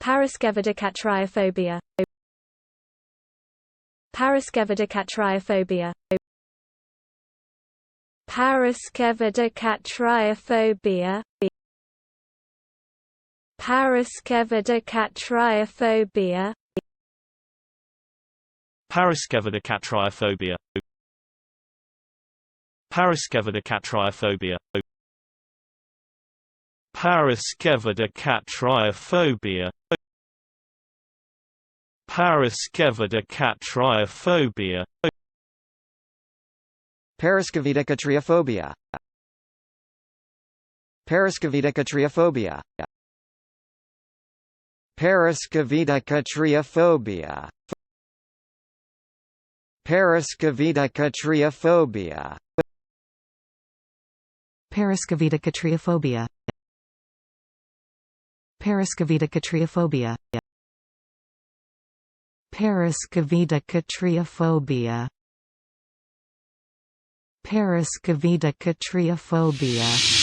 Paraskevidekatriaphobia. Paraskevidekatriaphobia. Paraskevidekatriaphobia. Paraskevidekatriaphobia. Paraskevidekatriaphobia. Paraskevidekatriaphobia. Paraskevidekatriaphobia. Paraskevidekatriaphobia. Paraskevidekatriaphobia. Paraskevidekatriaphobia. Paraskevidekatriaphobia. Paraskevidekatriaphobia. Paraskevidekatriaphobia. Paraskevidekatriaphobia. Paraskevidekatriaphobia. Paraskevidekatriaphobia.